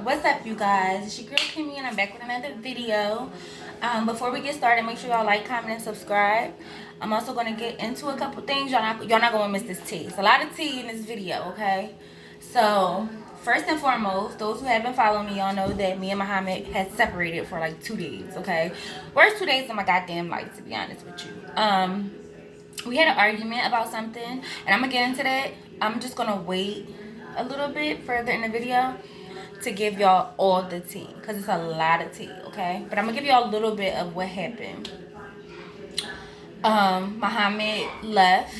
What's up, you guys? It's your girl Kimmy, and I'm back with another video. Before we get started, make sure y'all like, comment, and subscribe. I'm also gonna get into a couple things. Y'all not gonna miss this tea. It's a lot of tea in this video, okay? So first and foremost, those who have been following me, y'all know that me and Muhammad had separated for like 2 days, okay? Worst 2 days of my goddamn life, to be honest with you. We had an argument about something, and I'm gonna get into that. I'm just gonna wait a little bit further in the video to give y'all all the tea, because it's a lot of tea, okay? But I'm gonna give y'all a little bit of what happened. Muhammad left.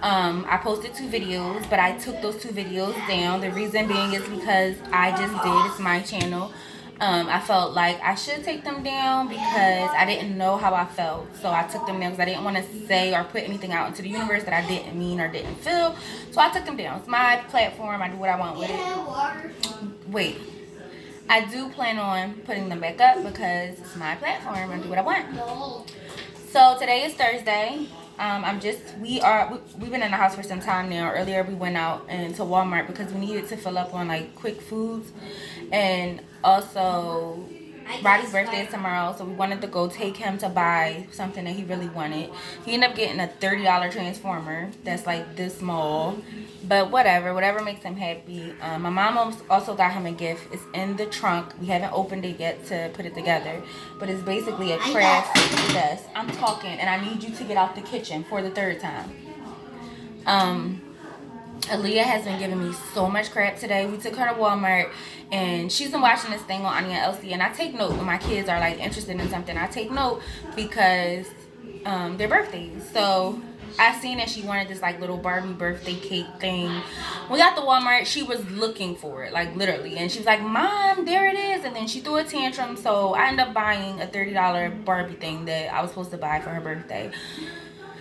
I posted 2 videos, but I took those 2 videos down. The reason being is because I just did. It's my channel. I felt like I should take them down because I didn't know how I felt. So I took them down because I didn't want to say or put anything out into the universe that I didn't mean or didn't feel. So I took them down. It's my platform. I do what I want with it. Wait. I do plan on putting them back up because it's my platform. I do what I want. So today is Thursday. We've been in the house for some time now. Earlier we went out into Walmart because we needed to fill up on like quick foods, and also Roddy's birthday is tomorrow, so we wanted to go take him to buy something that he really wanted. He ended up getting a $30 transformer that's like this small, but whatever makes him happy. My mom also got him a gift. It's in the trunk. We haven't opened it yet to put it together, but it's basically a craft desk. I'm talking, and I need you to get out the kitchen for the 3rd time. Aaliyah has been giving me so much crap today. We took her to Walmart, and she's been watching this thing on Aaminah Attiyah, and I take note when my kids are like interested in something. I take note because their birthdays. So I seen that she wanted this like little Barbie birthday cake thing. When we got to Walmart, she was looking for it, like literally, and she was like, "Mom, there it is!" And then she threw a tantrum. So I ended up buying a $30 Barbie thing that I was supposed to buy for her birthday.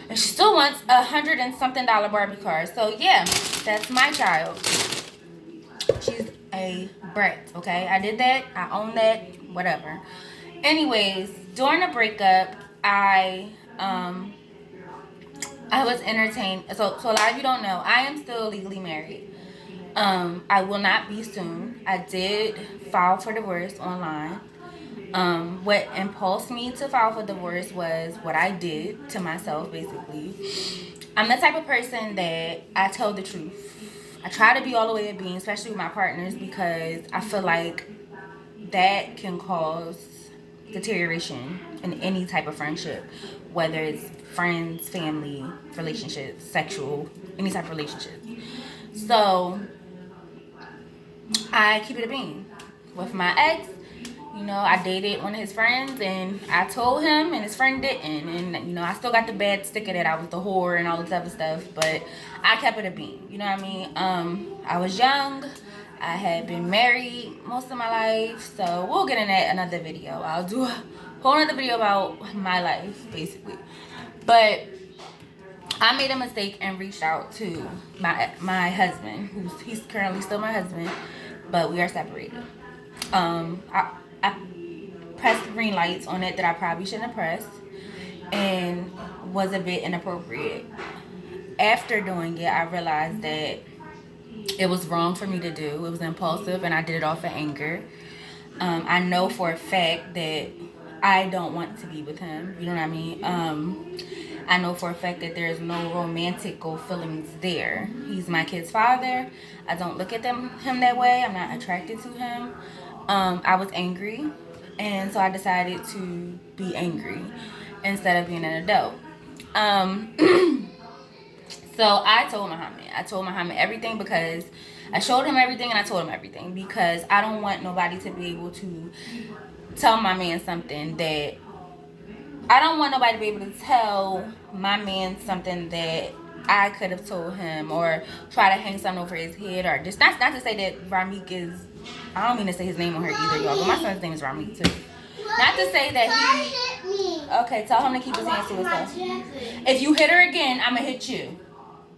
And she still wants $100 and something Barbie car. So yeah, that's my child. She's a brat, okay? I did that. I own that. Whatever. Anyways, during the breakup, I was entertained. So a lot of you don't know, I am still legally married. I will not be soon. I did file for divorce online. What impulsed me to file for divorce was what I did to myself, basically. I'm the type of person that I tell the truth. I try to be all the way at being, especially with my partners, because I feel like that can cause deterioration in any type of friendship, whether it's friends, family, relationships, sexual, any type of relationship. So I keep it a bean. With my ex, you know, I dated one of his friends, and I told him, and his friend didn't. And, you know, I still got the bad sticker that I was the whore and all this other stuff, but I kept it a bean. You know what I mean? I was young. I had been married most of my life, so we'll get in that another video. I'll do a whole other video about my life, basically. But I made a mistake and reached out to my husband, he's currently still my husband, but we are separated. I pressed green lights on it that I probably shouldn't have pressed, and was a bit inappropriate. After doing it, I realized that it was wrong for me to do. It was impulsive, and I did it off of anger. I know for a fact that I don't want to be with him. You know what I mean? I know for a fact that there is no romantical feelings there. He's my kid's father. I don't look at him that way. I'm not attracted to him. I was angry, and so I decided to be angry instead of being an adult. So I told Muhammad everything, because I showed him everything and I told him everything, because I don't want nobody to be able to tell my man something that I don't want nobody to be able to tell my man something that I could have told him, or try to hang something over his head, or just not to say that Ramik is, I don't mean to say his name on her either, y'all, but my son's name is Ramik too. Not to say that he, okay, tell him to keep his hands to himself. If you hit her again, I'm gonna hit you.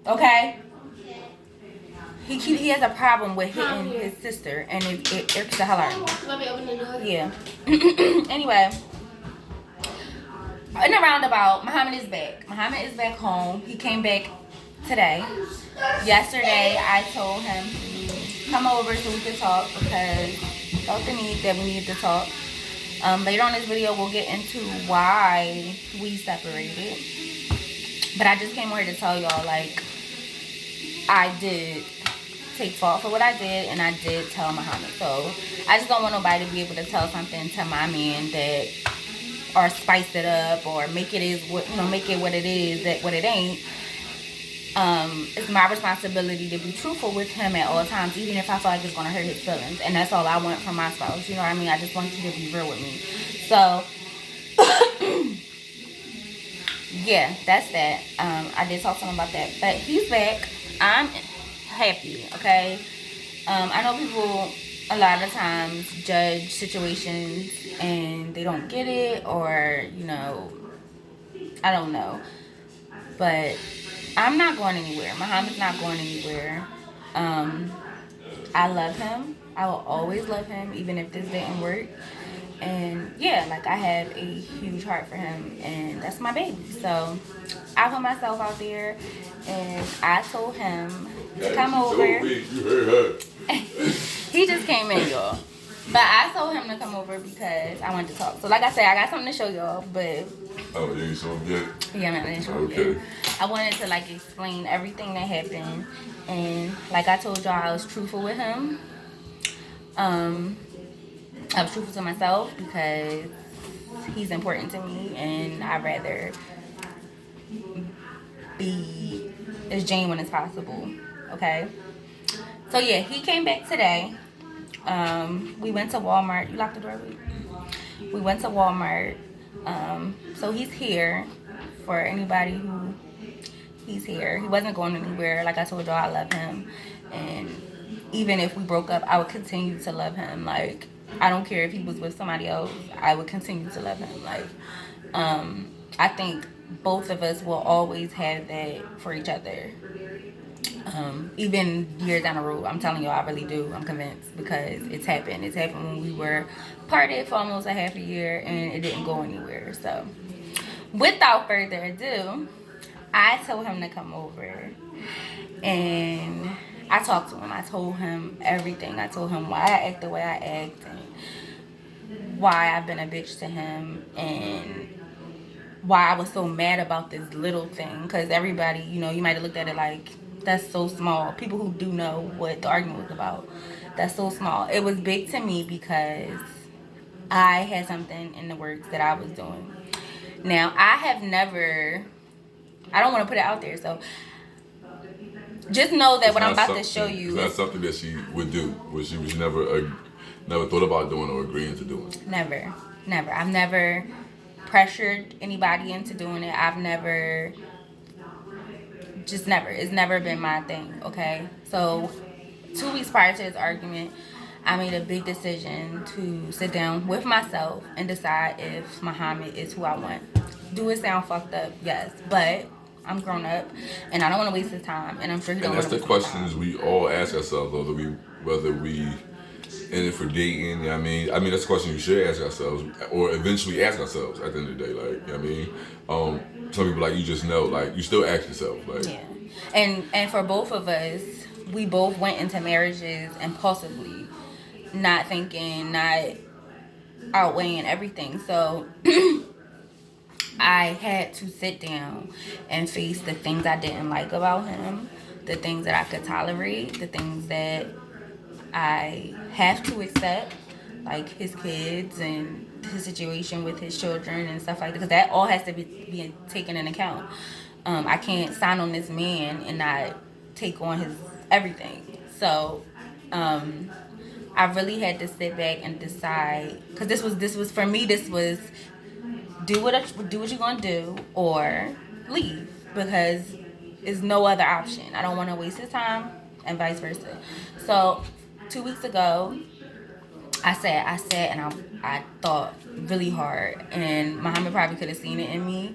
Okay? He has a problem with hitting his sister, and it irks the hell out of me. Let me open the door. Yeah. Anyway, in a roundabout, Muhammad is back. Muhammad is back home. He came back today. Yesterday, I told him come over so we could talk because felt the need that we needed to talk. Later on this video, we'll get into why we separated. But I just came over here to tell y'all, like, I did take fault for what I did, and I did tell Muhammad. So I just don't want nobody to be able to tell something to my man that, or spice it up, or make it make it what it is, that what it ain't. It's my responsibility to be truthful with him at all times, even if I feel like it's gonna hurt his feelings. And that's all I want from my spouse. You know what I mean? I just want you to be real with me. So yeah, that's that. I did talk to him about that, but he's back. I'm happy. Okay. I know people a lot of times judge situations and they don't get it, or I don't know, but I'm not going anywhere. Muhammad's not going anywhere. I love him. I will always love him, even if this didn't work. And yeah, like, I have a huge heart for him, and that's my baby. So I put myself out there, and I told him to come over. He just came in, y'all. But I told him to come over because I wanted to talk. So like I said, I got something to show y'all, but... Oh, you ain't show him yet? Yeah, man, I didn't show him yet. I wanted to, like, explain everything that happened. And like I told y'all, I was truthful with him. I was truthful to myself because he's important to me, and I'd rather be as genuine as possible. Okay? So yeah, he came back today. We went to Walmart. You locked the door, Luke? We went to Walmart. So he's here. For anybody who, he's here. He wasn't going anywhere. Like I told y'all, I love him. And even if we broke up, I would continue to love him. Like, I don't care if he was with somebody else. I would continue to love him. Like, I think both of us will always have that for each other. Even years down the road, I'm telling you, I really do. I'm convinced, because it's happened. It's happened when we were parted for almost a half a year, and it didn't go anywhere. So, without further ado, I told him to come over, and I talked to him. I told him everything. I told him why I act the way I act, and why I've been a bitch to him, and why I was so mad about this little thing. Because everybody, you might have looked at it like, that's so small. People who do know what the argument was about, that's so small. It was big to me because I had something in the works that I was doing. Now, I don't want to put it out there, so just know that what I'm about to show you... It's not something that she would do, what she was never thought about doing or agreeing to doing. Never. I've never pressured anybody into doing it. I've never... Just never. It's never been my thing, okay? So 2 weeks prior to this argument, I made a big decision to sit down with myself and decide if Muhammad is who I want. Do it sound fucked up? Yes. But I'm grown up, and I don't want to waste his time, and I'm sure he don't want to waste his time. And that's the questions we all ask ourselves, whether we in it for dating, you know what I mean? I mean, that's a question we should ask ourselves, or eventually ask ourselves at the end of the day, like, you know what I mean? Some people, like, you just know, like, you still ask yourself, like... Yeah. And for both of us, we both went into marriages impulsively, not thinking, not outweighing everything. So I had to sit down and face the things I didn't like about him, the things that I could tolerate, the things that I have to accept, like his kids and his situation with his children and stuff like that, because that all has to be taken into account. I can't sign on this man and not take on his everything. So I really had to sit back and decide, because this was for me, this was do what you're gonna do or leave, because there's no other option. I don't want to waste his time, and vice versa. So 2 weeks ago, I sat and I thought really hard, and Muhammad probably could have seen it in me.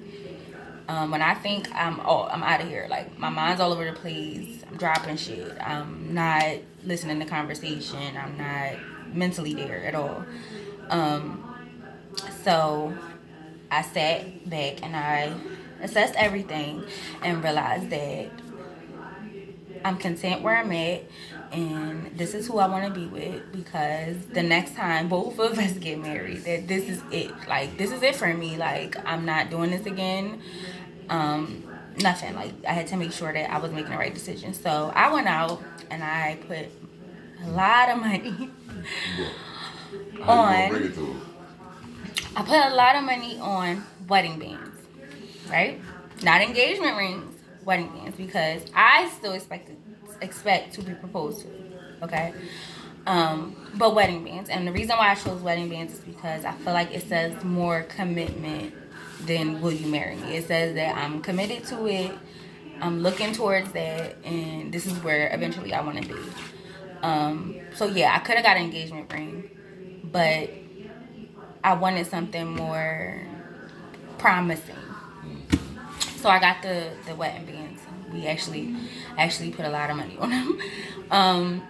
When I think I'm out of here. Like, my mind's all over the place. I'm dropping shit. I'm not listening to conversation. I'm not mentally there at all. So I sat back and I assessed everything and realized that I'm content where I'm at. and this is who I want to be with, because the next time both of us get married, that this is it. Like, this is it for me. Like, I'm not doing this again. Nothing. Like, I had to make sure that I was making the right decision. So I went out and I put a lot of money How you gonna bring on. it to him? I put a lot of money on wedding bands, right? Not engagement rings, wedding bands, because I still expect to be proposed to. Okay. But wedding bands, and the reason why I chose wedding bands is because I feel like it says more commitment than will you marry me. It says that I'm committed to it, I'm looking towards that, and this is where eventually I want to be. So yeah, I could have got an engagement ring, but I wanted something more promising. So I got the wedding bands. We actually put a lot of money on them.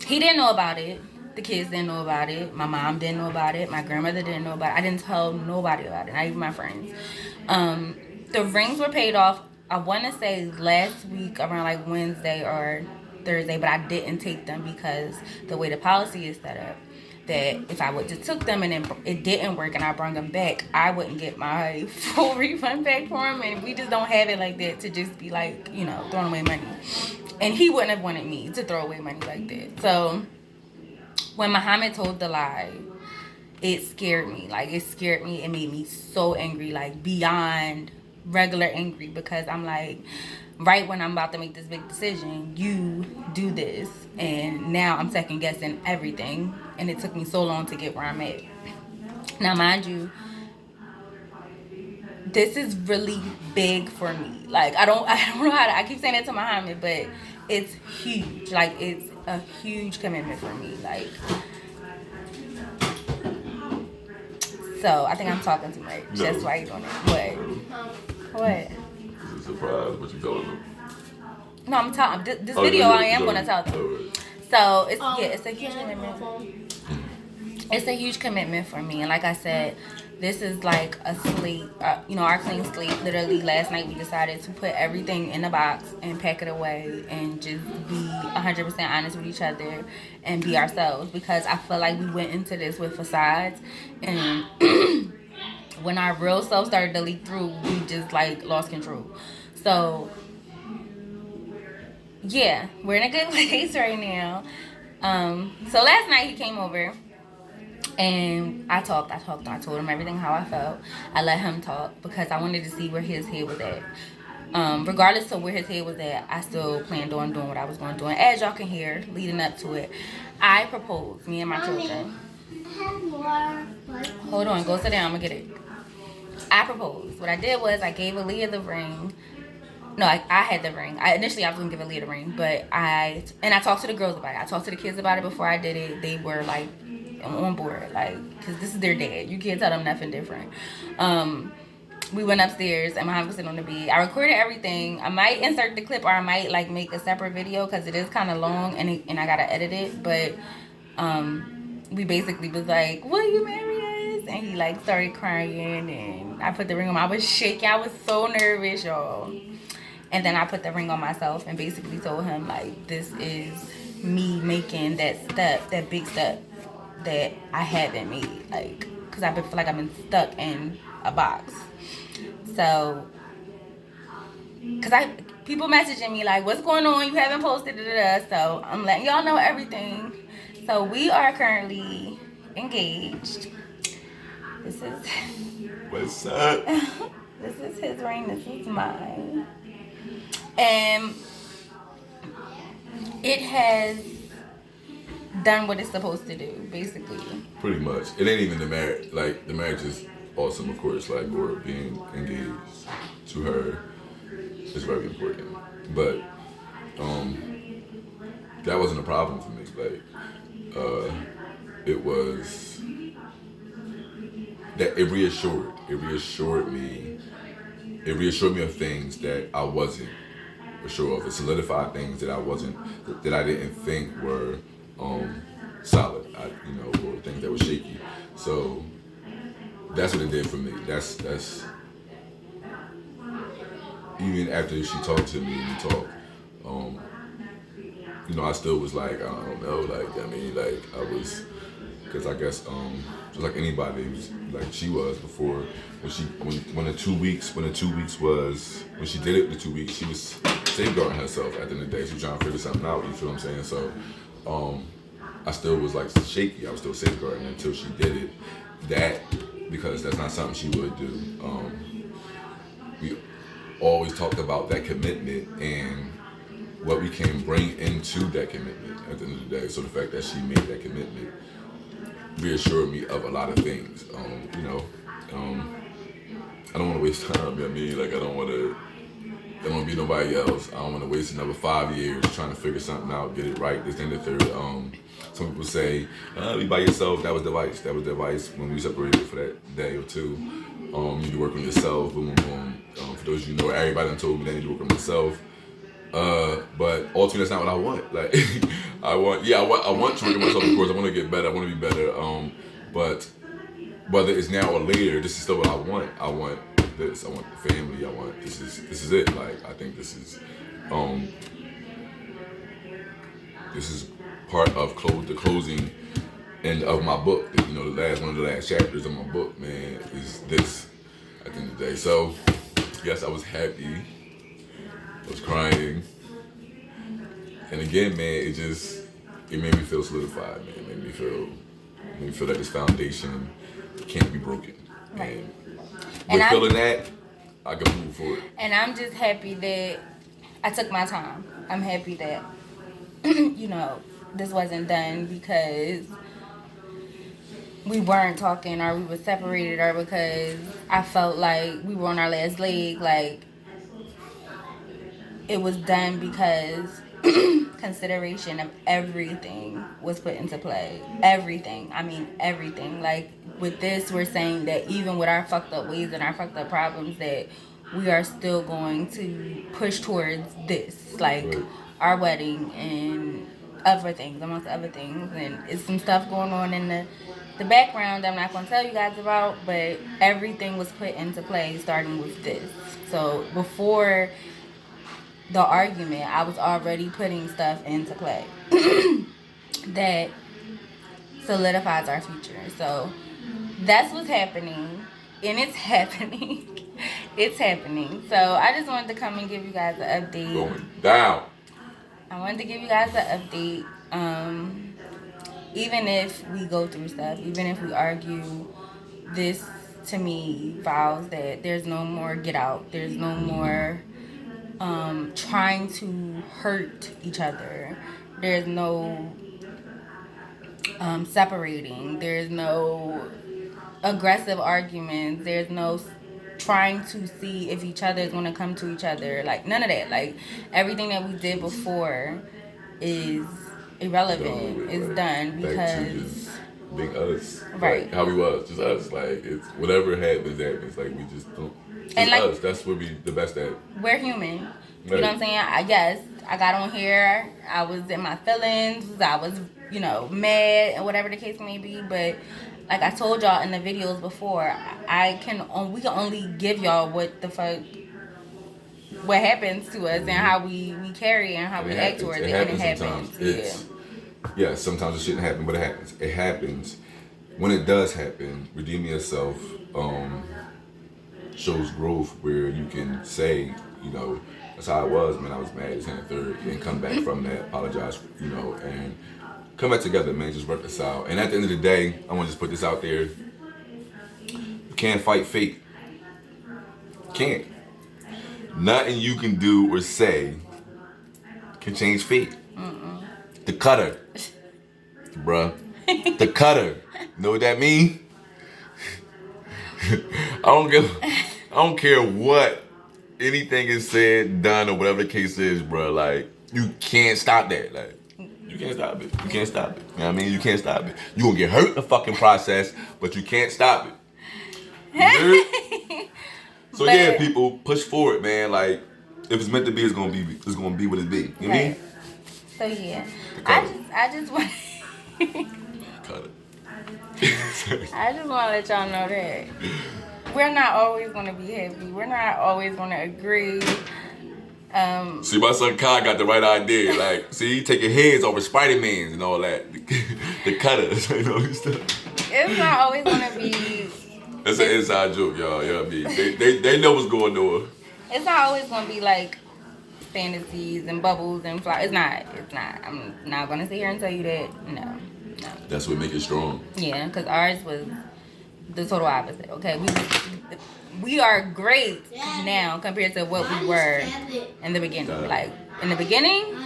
He didn't know about it. The kids didn't know about it. My mom didn't know about it. My grandmother didn't know about it. I didn't tell nobody about it, not even my friends. The rings were paid off, I want to say last week around like Wednesday or Thursday, but I didn't take them because the way the policy is set up, that if I would just took them and then it didn't work and I brought them back, I wouldn't get my full refund back for them. And we just don't have it like that to just be like, throwing away money. And he wouldn't have wanted me to throw away money like that. So when Muhammad told the lie, it scared me. Like, it scared me. It made me so angry, like beyond regular angry, because I'm like, right when I'm about to make this big decision, you do this, and now I'm second guessing everything, and it took me so long to get where I'm at. Now, mind you, this is really big for me. Like, I don't know how to, I keep saying it to Muhammad, but it's huge. Like, it's a huge commitment for me. Like, so I think I'm talking too much. No. That's why you're doing it. What? It's a surprise, but you telling them. No, I'm talking. This video, I am going to tell them. Right. So it's a huge commitment. It's a huge commitment for me, and like I said, this is like a slate. Our clean slate. Literally, last night we decided to put everything in a box and pack it away, and just be 100% honest with each other and be ourselves. Because I feel like we went into this with facades, and when our real self started to leak through, we just like lost control. So yeah, we're in a good place right now. So last night he came over and I talked. I told him everything how I felt. I let him talk because I wanted to see where his head was at. Regardless of where his head was at, I still planned on doing what I was going to do. And as y'all can hear, leading up to it, I proposed, me and my children. Hold on, go sit down, I'm gonna get it. I proposed. What I did was I gave Aaliyah the ring. No, I had the ring. Initially I was gonna give Aaliyah the ring, but I talked to the girls about it. I talked to the kids about it before I did it. They were like on board, like, because this is their dad. You can't tell them nothing different. We went upstairs and Muhammad was sitting on the bed. I recorded everything. I might insert the clip, or I might like make a separate video because it is kind of long and I gotta edit it. But we basically was like, "Will you marry us?" And he like started crying, and I put the ring on. I was shaking. I was so nervous, y'all. And then I put the ring on myself and basically told him, like, this is me making that step, that big step that I haven't made, like, because I feel like I've been stuck in a box. So, because people messaging me like, what's going on? You haven't posted, so I'm letting y'all know everything. So we are currently engaged. This is What's up? this is his ring. This is mine, and it has done what it's supposed to do, basically. Pretty much. It ain't even the marriage. Like, the marriage is awesome, of course. Like, or being engaged to her is very important. But that wasn't a problem for me. Like, it was that it reassured me of things that I wasn't sure of. It solidified things that I didn't think were solid, or things that were shaky. So that's what it did for me. That's even after she talked to me and we talked, you know, I still was like, I don't know, like, I mean, like, I was, because I guess, just like anybody, was, like she was before, when the 2 weeks, when she did it, the 2 weeks, she was safeguarding herself at the end of the day. She was trying to figure something out, you feel what I'm saying? So, I still was like shaky. I was still safeguarding until she did it. That, because that's not something she would do. We always talked about that commitment and what we can bring into that commitment at the end of the day. So the fact that she made that commitment reassured me of a lot of things. You know, I don't want to waste time. You know what I mean? Like, I don't want to be nobody else. I don't want to waste another 5 years trying to figure something out, get it right, this thing, the third. Some people say, be by yourself. That was the advice. That was the advice when we separated for that day or two. You need to work on yourself. Boom, boom, boom. For those of you who know, everybody done told me that I need to work on myself. But ultimately, that's not what I want. Like, I want to work on myself. Of course, I want to get better. I want to be better. But whether it's now or later, this is still what I want. I want this. I want the family. I want this is it. Like, I think this is part of the closing end of my book. You know, one of the last chapters of my book, man, is this at the end of the day. So, yes, I was happy. I was crying. And again, man, it made me feel solidified, man. It made me feel like this foundation can't be broken. Right. And with feeling that, I can move forward. And I'm just happy that I took my time. I'm happy that, you know, this wasn't done because we weren't talking or we were separated or because I felt like we were on our last leg. Like, it was done because consideration of everything was put into play. Everything. I mean, everything. Like, with this, we're saying that even with our fucked up ways and our fucked up problems, that we are still going to push towards this. Like, right. Our wedding and other things, amongst other things. And it's some stuff going on in the background I'm not going to tell you guys about, but everything was put into play starting with this. So before the argument, I was already putting stuff into play that solidifies our future. So that's what's happening, and it's happening. It's happening. So I just wanted to come and give you guys an update. Going down. I wanted to give you guys an update. Even if we go through stuff, even if we argue, this to me vows that there's no more get out. There's no more trying to hurt each other. There's no separating. There's no aggressive arguments. There's no trying to see if each other is going to come to each other. Like, none of that. Like, everything that we did before is irrelevant. It's done because being us, right? Like how we was, just us. Like, it's whatever happens. Like, we just don't. And like, us. That's what we the best at. We're human. Right. You know what I'm saying? I got on here. I was in my feelings. I was, mad and whatever the case may be. But like I told y'all in the videos before, we can only give y'all what happens to us and how we carry and how we act towards it. And it happens. Yeah, sometimes it shouldn't happen, but it happens. It happens. When it does happen, redeeming yourself shows growth where you can say, that's how I was, man. I was mad, this and the third, and come back from that, apologize, and come back together, man. Just reconcile. And at the end of the day, I want to just put this out there. You can't fight fate. Can't. Nothing you can do or say can change fate. Mm-mm. The cutter. Bruh. The cutter. Know what that mean? I don't care what anything is said, done, or whatever the case is, bro. Like, you can't stop that. Like, you can't stop it. You can't stop it. You know what I mean? You can't stop it. You gonna get hurt in the fucking process, but you can't stop it. You heard? So yeah, people, push forward, man. Like, if it's meant to be, it's gonna be what it be. You know what I mean? So yeah, I just want. Cut it. I just want to let y'all know that we're not always going to be happy. We're not always going to agree. See, my son Kai got the right idea. Like, see, taking heads over Spider-Mans and all that. The cutters, you know, stuff. It's not always gonna be. That's an inside joke, y'all. You know what I mean? They know what's going on. It's not always gonna be like fantasies and bubbles and fly. It's not. I'm not gonna sit here and tell you that. No. That's what make it strong. Yeah, because ours was the total opposite. Okay, we are great now compared to what we were in the beginning. Like in the beginning,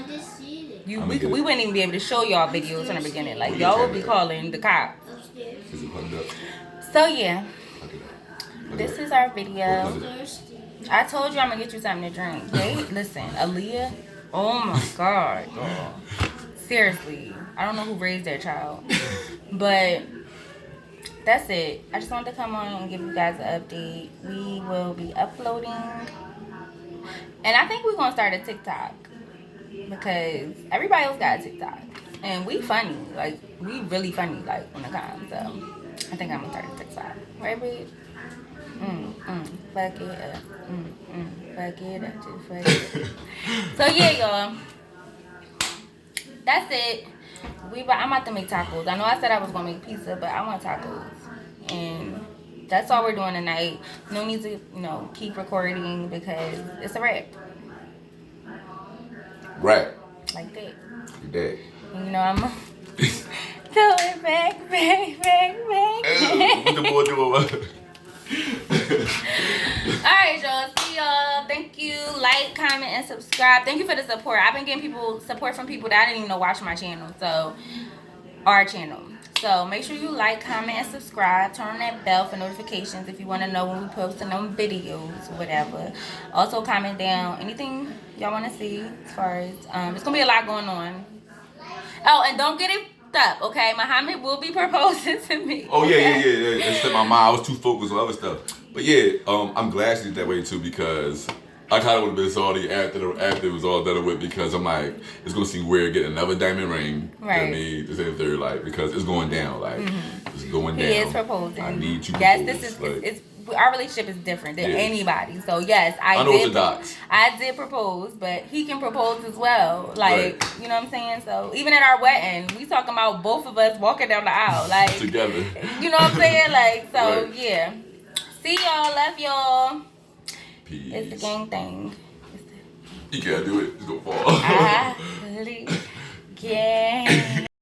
we wouldn't even be able to show y'all videos in the beginning. Like y'all would be calling the cops. So yeah, this is our video. I told you I'm gonna get you something to drink. Okay, listen, Aaliyah. Oh my God, girl. Seriously, I don't know who raised that child, but that's it. I just wanted to come on and give you guys an update. We will be uploading, and I think we're gonna start a TikTok because everybody else got a TikTok, and we funny, like we really funny, like when it comes. So I think I'm gonna start a TikTok, right, babe? Fuck it up. Fuck it up, just fuck it up. So yeah, y'all. That's it. I'm about to make tacos. I know I said I was gonna make pizza, but I want tacos, and that's all we're doing tonight. No need to, keep recording because it's a wrap. Right. Like that. Like that. And, I'm throw it back. What the boy doing? Alright, y'all. See y'all. Thank you. Like, comment, and subscribe. Thank you for the support. I've been getting support from people that I didn't even know watch my channel. So, our channel. So, make sure you like, comment, and subscribe. Turn on that bell for notifications if you want to know when we posting them videos or whatever. Also, comment down anything y'all want to see as far as, it's going to be a lot going on. Oh, and don't get it up, okay? Muhammad will be proposing to me. Oh yeah. It slipped my mind. I was too focused on other stuff. But yeah, I'm glad she did that way too because I kind of would have been salty after it was all done with because I'm like, it's gonna seem weird getting another diamond ring. Right. You know what I mean, to say the third, like because it's going down, like it's going down. He is proposing. I need you. Yes, propose. this is like, our relationship is different than anybody. So yes, I did propose, but he can propose as well. Like, you know what I'm saying? So even at our wedding, we talking about both of us walking down the aisle, like together. You know what I'm saying? Like, so yeah. See y'all, love y'all. Peace. It's the gang thing. You can't do it. It's gonna fall. Gang.